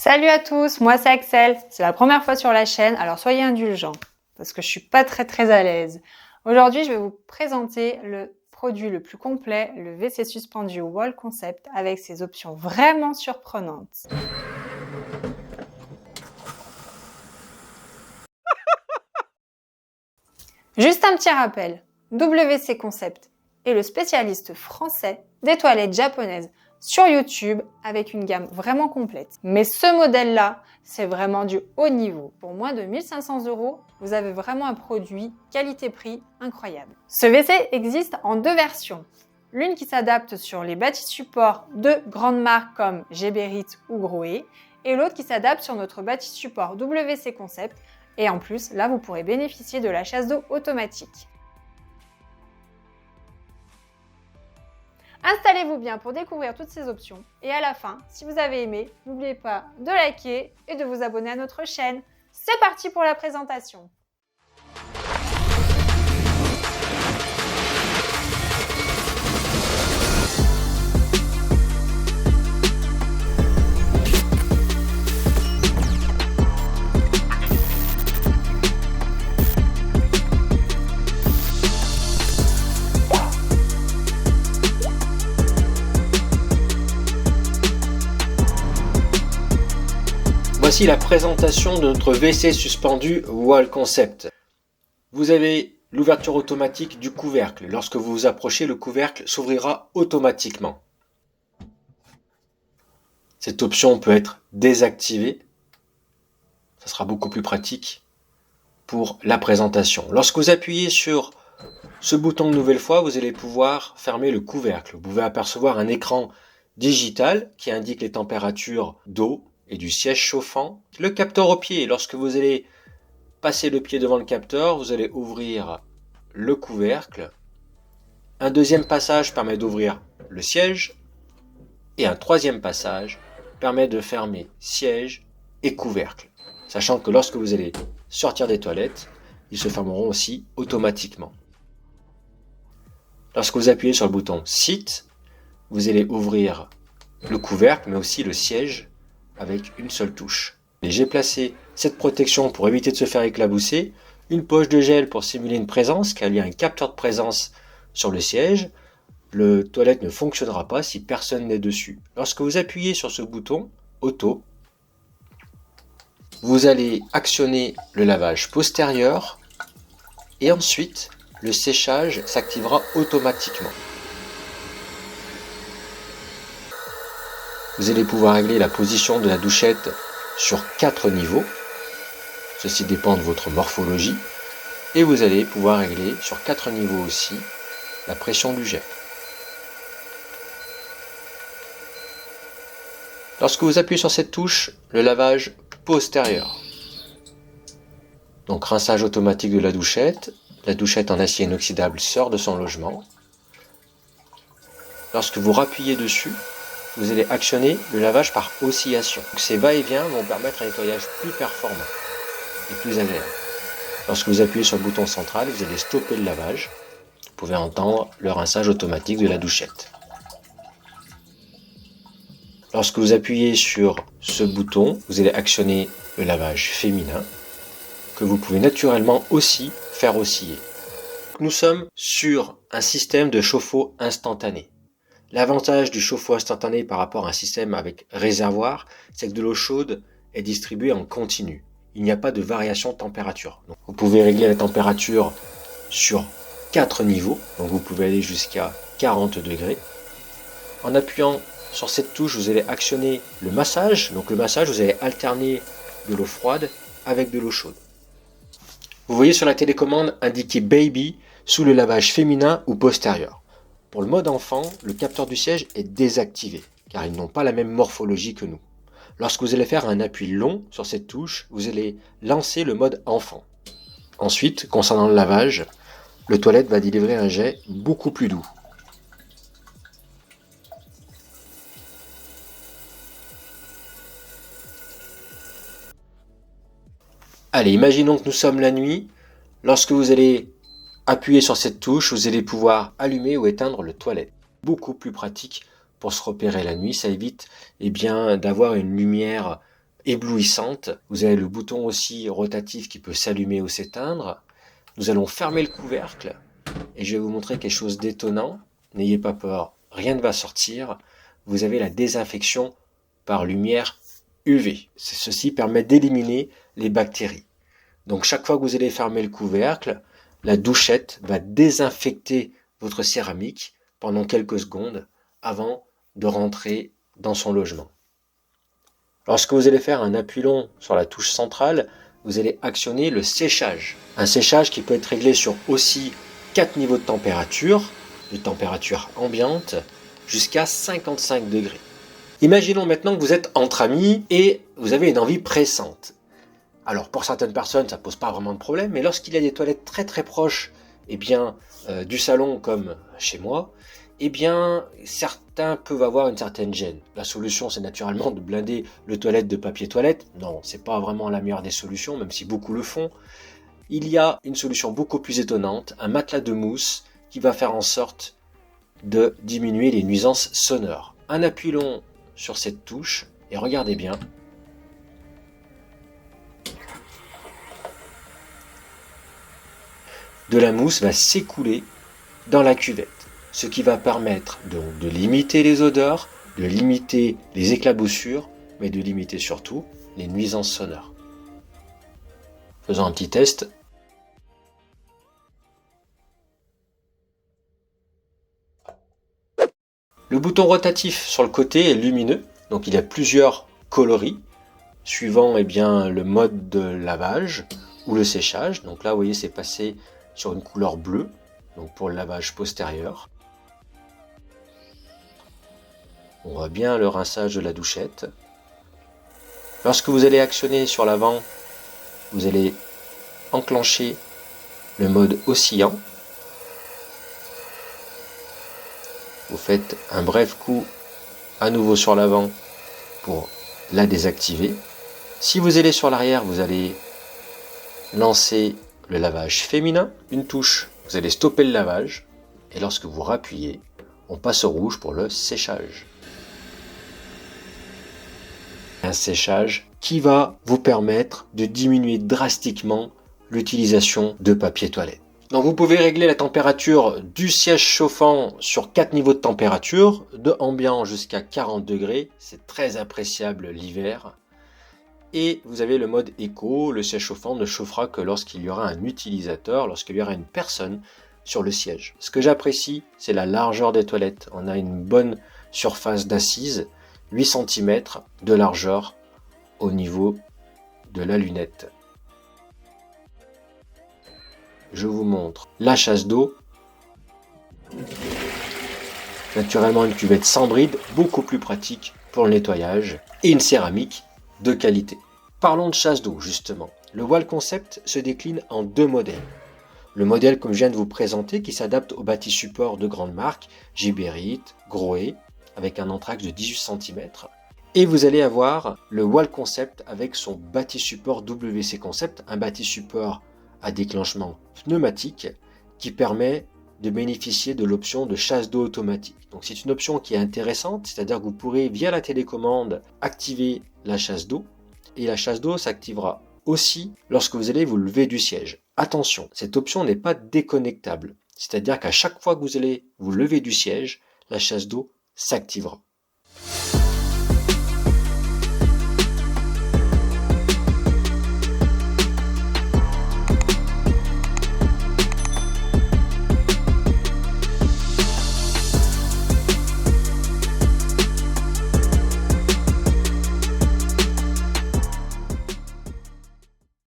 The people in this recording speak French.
Salut à tous, moi c'est Axel, c'est la première fois sur la chaîne, alors soyez indulgents, parce que je suis pas très à l'aise. Aujourd'hui, je vais vous présenter le produit le plus complet, le WC suspendu Wall Concept, avec ses options vraiment surprenantes. Juste un petit rappel, WC Concept est le spécialiste français des toilettes japonaises sur YouTube avec une gamme vraiment complète. Mais ce modèle-là, c'est vraiment du haut niveau. Pour moins de 1500 €, vous avez vraiment un produit qualité-prix incroyable. Ce WC existe en deux versions. L'une qui s'adapte sur les bâtis supports de grandes marques comme Geberit ou Grohe, et l'autre qui s'adapte sur notre bâti support WC Concept. Et en plus, là, vous pourrez bénéficier de la chasse d'eau automatique. Installez-vous bien pour découvrir toutes ces options. Et à la fin, si vous avez aimé, n'oubliez pas de liker et de vous abonner à notre chaîne. C'est parti pour la présentation. Voici la présentation de notre WC suspendu Wall Concept. Vous avez l'ouverture automatique du couvercle. Lorsque vous vous approchez, le couvercle s'ouvrira automatiquement. Cette option peut être désactivée. Ça sera beaucoup plus pratique pour la présentation. Lorsque vous appuyez sur ce bouton une nouvelle fois, vous allez pouvoir fermer le couvercle. Vous pouvez apercevoir un écran digital qui indique les températures d'eau et du siège chauffant. Le capteur au pied, lorsque vous allez passer le pied devant le capteur, vous allez ouvrir le couvercle. Un deuxième passage permet d'ouvrir le siège et un troisième passage permet de fermer siège et couvercle. Sachant que lorsque vous allez sortir des toilettes, ils se fermeront aussi automatiquement. Lorsque vous appuyez sur le bouton Sit, vous allez ouvrir le couvercle mais aussi le siège avec une seule touche. Et j'ai placé cette protection pour éviter de se faire éclabousser, une poche de gel pour simuler une présence car il y a un capteur de présence sur le siège. Le toilette ne fonctionnera pas si personne n'est dessus. Lorsque vous appuyez sur ce bouton Auto, vous allez actionner le lavage postérieur et ensuite le séchage s'activera automatiquement. Vous allez pouvoir régler la position de la douchette sur 4 niveaux. Ceci dépend de votre morphologie. Et vous allez pouvoir régler sur 4 niveaux aussi la pression du jet. Lorsque vous appuyez sur cette touche, le lavage postérieur. Donc rinçage automatique de la douchette en acier inoxydable sort de son logement. Lorsque vous rappuyez dessus, vous allez actionner le lavage par oscillation. Ces va-et-vient vont permettre un nettoyage plus performant et plus agréable. Lorsque vous appuyez sur le bouton central, vous allez stopper le lavage. Vous pouvez entendre le rinçage automatique de la douchette. Lorsque vous appuyez sur ce bouton, vous allez actionner le lavage féminin que vous pouvez naturellement aussi faire osciller. Nous sommes sur un système de chauffe-eau instantané. L'avantage du chauffe-eau instantané par rapport à un système avec réservoir, c'est que de l'eau chaude est distribuée en continu. Il n'y a pas de variation de température. Donc, vous pouvez régler la température sur 4 niveaux, donc vous pouvez aller jusqu'à 40 degrés. En appuyant sur cette touche, vous allez actionner le massage. Donc le massage, vous allez alterner de l'eau froide avec de l'eau chaude. Vous voyez sur la télécommande indiqué Baby sous le lavage féminin ou postérieur. Pour le mode enfant, le capteur du siège est désactivé, car ils n'ont pas la même morphologie que nous. Lorsque vous allez faire un appui long sur cette touche, vous allez lancer le mode enfant. Ensuite, concernant le lavage, le toilette va délivrer un jet beaucoup plus doux. Allez, imaginons que nous sommes la nuit. Lorsque vous allez appuyer sur cette touche, vous allez pouvoir allumer ou éteindre le toilette. Beaucoup plus pratique pour se repérer la nuit, ça évite d'avoir une lumière éblouissante. Vous avez le bouton aussi rotatif qui peut s'allumer ou s'éteindre. Nous allons fermer le couvercle et je vais vous montrer quelque chose d'étonnant. N'ayez pas peur, rien ne va sortir. Vous avez la désinfection par lumière UV. Ceci permet d'éliminer les bactéries. Donc chaque fois que vous allez fermer le couvercle, la douchette va désinfecter votre céramique pendant quelques secondes avant de rentrer dans son logement. Lorsque vous allez faire un appui long sur la touche centrale, vous allez actionner le séchage. Un séchage qui peut être réglé sur aussi 4 niveaux de température ambiante, jusqu'à 55 degrés. Imaginons maintenant que vous êtes entre amis et vous avez une envie pressante. Alors pour certaines personnes, ça ne pose pas vraiment de problème, mais lorsqu'il y a des toilettes très très proches du salon comme chez moi, certains peuvent avoir une certaine gêne. La solution, c'est naturellement de blinder le toilette de papier toilette. Non, c'est pas vraiment la meilleure des solutions, même si beaucoup le font. Il y a une solution beaucoup plus étonnante, un matelas de mousse qui va faire en sorte de diminuer les nuisances sonores. Un appui long sur cette touche, et regardez bien. De la mousse va s'écouler dans la cuvette, ce qui va permettre donc de limiter les odeurs, de limiter les éclaboussures, mais de limiter surtout les nuisances sonores. Faisons un petit test. Le bouton rotatif sur le côté est lumineux, donc il y a plusieurs coloris, suivant le mode de lavage ou le séchage. Donc là, vous voyez, c'est passé sur une couleur bleue, donc pour le lavage postérieur. On voit bien le rinçage de la douchette. Lorsque vous allez actionner sur l'avant, vous allez enclencher le mode oscillant. Vous faites un bref coup à nouveau sur l'avant pour la désactiver. Si vous allez sur l'arrière, vous allez lancer le lavage féminin. Une touche, vous allez stopper le lavage. Et lorsque vous rappuyez, on passe au rouge pour le séchage. Un séchage qui va vous permettre de diminuer drastiquement l'utilisation de papier toilette. Donc vous pouvez régler la température du siège chauffant sur 4 niveaux de température, de ambiant jusqu'à 40 degrés, c'est très appréciable l'hiver. Et vous avez le mode éco, le siège chauffant ne chauffera que lorsqu'il y aura un utilisateur, lorsqu'il y aura une personne sur le siège. Ce que j'apprécie, c'est la largeur des toilettes. On a une bonne surface d'assise, 8 cm de largeur au niveau de la lunette. Je vous montre la chasse d'eau. Naturellement une cuvette sans bride, beaucoup plus pratique pour le nettoyage, et une céramique de qualité. Parlons de chasse d'eau justement. Le Wall Concept se décline en 2 modèles. Le modèle comme je viens de vous présenter qui s'adapte aux bâtis supports de grandes marques, Geberit, Grohe, avec un entraxe de 18 cm. Et vous allez avoir le Wall Concept avec son bâti support WC Concept, un bâti support à déclenchement pneumatique qui permet de bénéficier de l'option de chasse d'eau automatique. Donc c'est une option qui est intéressante, c'est-à-dire que vous pourrez via la télécommande activer la chasse d'eau et la chasse d'eau s'activera aussi lorsque vous allez vous lever du siège. Attention, cette option n'est pas déconnectable, c'est-à-dire qu'à chaque fois que vous allez vous lever du siège, la chasse d'eau s'activera.